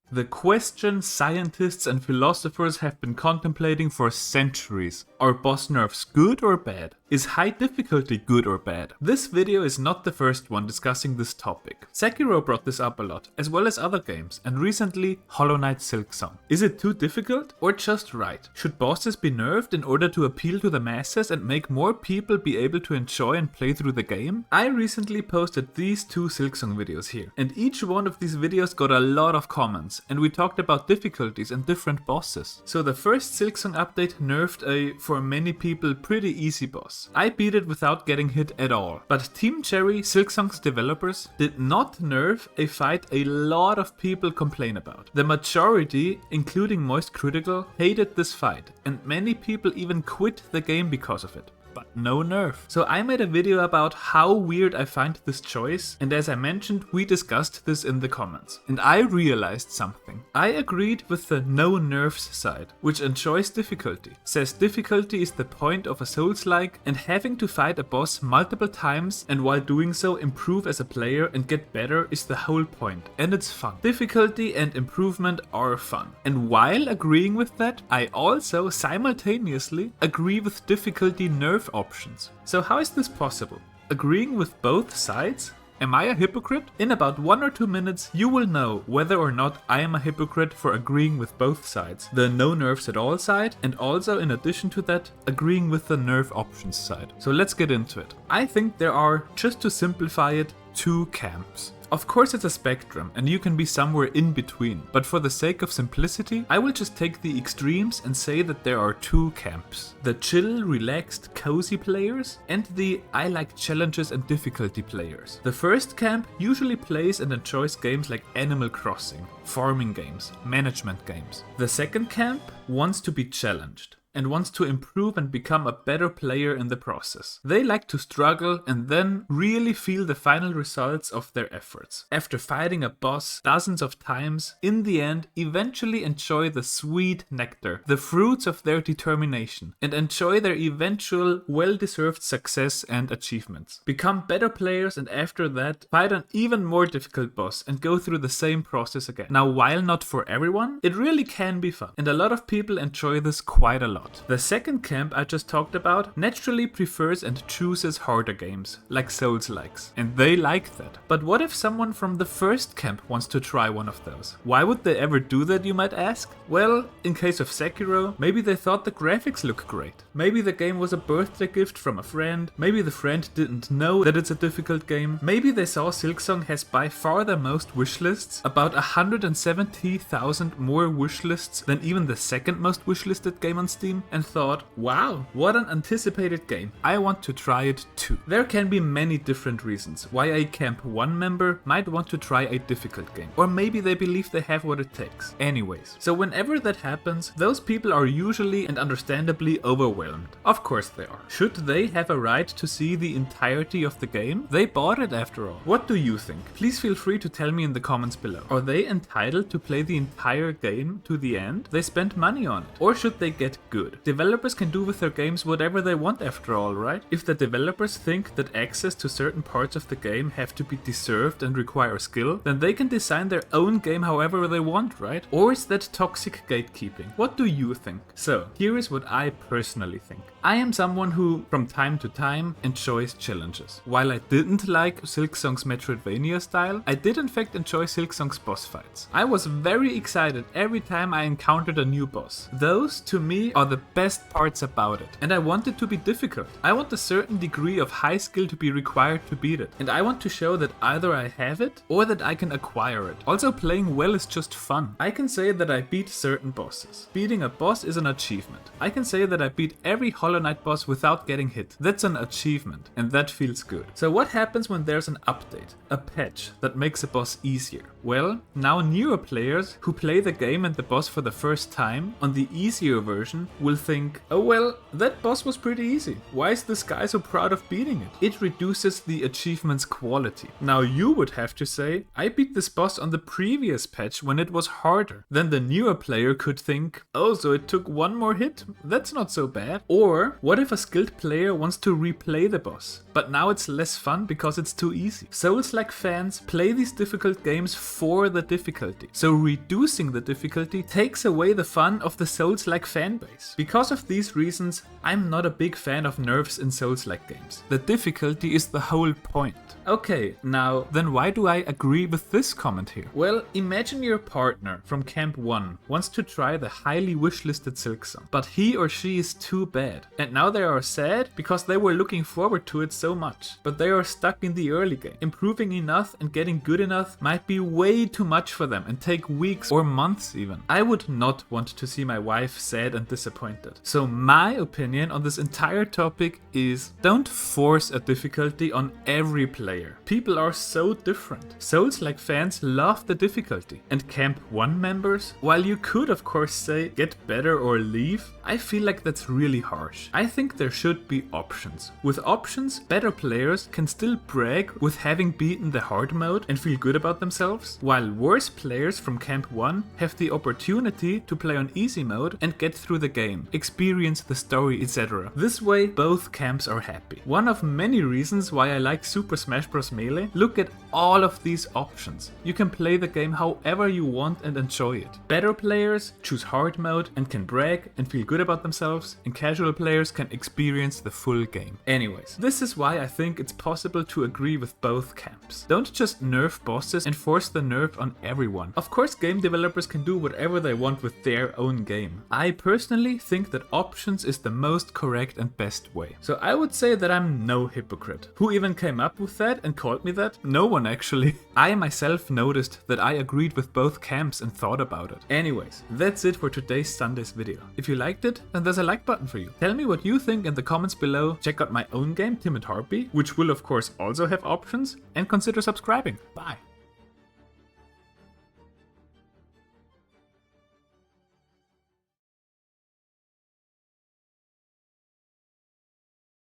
The question scientists and philosophers have been contemplating for centuries. Are boss nerfs good or bad? Is high difficulty good or bad? This video is not the first one discussing this topic. Sekiro brought this up a lot, as well as other games, and recently Hollow Knight Silksong. Is it too difficult or just right? Should bosses be nerfed in order to appeal to the masses and make more people be able to enjoy and play through the game? I recently posted these two Silksong videos here, and each one of these videos got a lot of comments, and we talked about difficulties and different bosses. So the first Silksong update nerfed a, for many people, pretty easy boss. I beat it without getting hit at all. But Team Cherry, Silksong's developers, did not nerf a fight a lot of people complain about. The majority, including Moist Critical, hated this fight, and many people even quit the game because of it. But no nerf. So I made a video about how weird I find this choice, and as I mentioned, we discussed this in the comments. And I realized something. I agreed with the no nerfs side, which enjoys difficulty. Says difficulty is the point of a Souls-like, and having to fight a boss multiple times and while doing so improve as a player and get better is the whole point, and it's fun. Difficulty and improvement are fun. And while agreeing with that, I also simultaneously agree with difficulty nerf options. So how is this possible? Agreeing with both sides? Am I a hypocrite? In about 1 or 2 minutes you will know whether or not I am a hypocrite for agreeing with both sides. The no nerfs at all side, and also in addition to that, agreeing with the nerf options side. So let's get into it. I think there are, just to simplify it, 2 camps. Of course it's a spectrum and you can be somewhere in between, but for the sake of simplicity, I will just take the extremes and say that there are 2 camps. The chill, relaxed, cozy players and the I like challenges and difficulty players. The first camp usually plays and enjoys games like Animal Crossing, farming games, management games. The second camp wants to be challenged and wants to improve and become a better player in the process. They like to struggle and then really feel the final results of their efforts. After fighting a boss dozens of times, in the end, eventually enjoy the sweet nectar, the fruits of their determination, and enjoy their eventual well-deserved success and achievements. Become better players and after that, fight an even more difficult boss and go through the same process again. Now, while not for everyone, it really can be fun, and a lot of people enjoy this quite a lot. The second camp I just talked about naturally prefers and chooses harder games, like Souls-likes, and they like that. But what if someone from the first camp wants to try one of those? Why would they ever do that, you might ask? Well, in case of Sekiro, maybe they thought the graphics looked great. Maybe the game was a birthday gift from a friend. Maybe the friend didn't know that it's a difficult game. Maybe they saw Silksong has by far the most wishlists, about 170,000 more wishlists than even the second most wishlisted game on Steam, and thought, wow, what an anticipated game. I want to try it too. There can be many different reasons why a Camp 1 member might want to try a difficult game. Or maybe they believe they have what it takes. Anyways, so whenever that happens, those people are usually and understandably overwhelmed. Of course they are. Should they have a right to see the entirety of the game? They bought it after all. What do you think? Please feel free to tell me in the comments below. Are they entitled to play the entire game to the end? They spent money on it. Or should they get good? Developers can do with their games whatever they want after all, right? If the developers think that access to certain parts of the game have to be deserved and require skill, then they can design their own game however they want, right? Or is that toxic gatekeeping? What do you think? So, here is what I personally think. I am someone who, from time to time, enjoys challenges. While I didn't like Silksong's Metroidvania style, I did in fact enjoy Silksong's boss fights. I was very excited every time I encountered a new boss. Those, to me, are the best parts about it. And I want it to be difficult. I want a certain degree of high skill to be required to beat it. And I want to show that either I have it, or that I can acquire it. Also, playing well is just fun. I can say that I beat certain bosses. Beating a boss is an achievement. I can say that I beat every Hollow Knight boss without getting hit. That's an achievement, and that feels good. So what happens when there's an update, a patch that makes a boss easier? Well, now newer players who play the game and the boss for the first time on the easier version will think, oh well, that boss was pretty easy. Why is this guy so proud of beating it? It reduces the achievement's quality. Now you would have to say, I beat this boss on the previous patch when it was harder. Then the newer player could think, oh, so it took one more hit? That's not so bad. Or what if a skilled player wants to replay the boss, but now it's less fun because it's too easy? Souls-like fans play these difficult games for the difficulty. So reducing the difficulty takes away the fun of the Souls-like fanbase. Because of these reasons, I'm not a big fan of nerfs in Souls-like games. The difficulty is the whole point. Okay, now, then why do I agree with this comment here? Well, imagine your partner from Camp 1 wants to try the highly wishlisted Silksong, but he or she is too bad. And now they are sad because they were looking forward to it so much. But they are stuck in the early game. Improving enough and getting good enough might be way too much for them and take weeks or months even. I would not want to see my wife sad and disappointed. So my opinion on this entire topic is, don't force a difficulty on every player. People are so different. Souls-like fans love the difficulty. And Camp 1 members, while you could of course say get better or leave, I feel like that's really harsh. I think there should be options. With options, better players can still brag with having beaten the hard mode and feel good about themselves, while worse players from Camp 1 have the opportunity to play on easy mode and get through the game, experience the story, etc. This way, both camps are happy. One of many reasons why I like Super Smash Bros. Melee, look at all of these options. You can play the game however you want and enjoy it. Better players choose hard mode and can brag and feel good about themselves, and casual players can experience the full game. Anyways, this is why I think it's possible to agree with both camps. Don't just nerf bosses and force the nerf on everyone. Of course, game developers can do whatever they want with their own game. I personally think that options is the most correct and best way. So I would say that I'm no hypocrite. Who even came up with that and called me that? No one actually. I myself noticed that I agreed with both camps and thought about it. Anyways, that's it for today's Sunday's video. If you liked it, then there's a like button for you. Tell me what you think in the comments below. Check out my own game, Timid Harpy, which will of course also have options, and consider subscribing. Bye.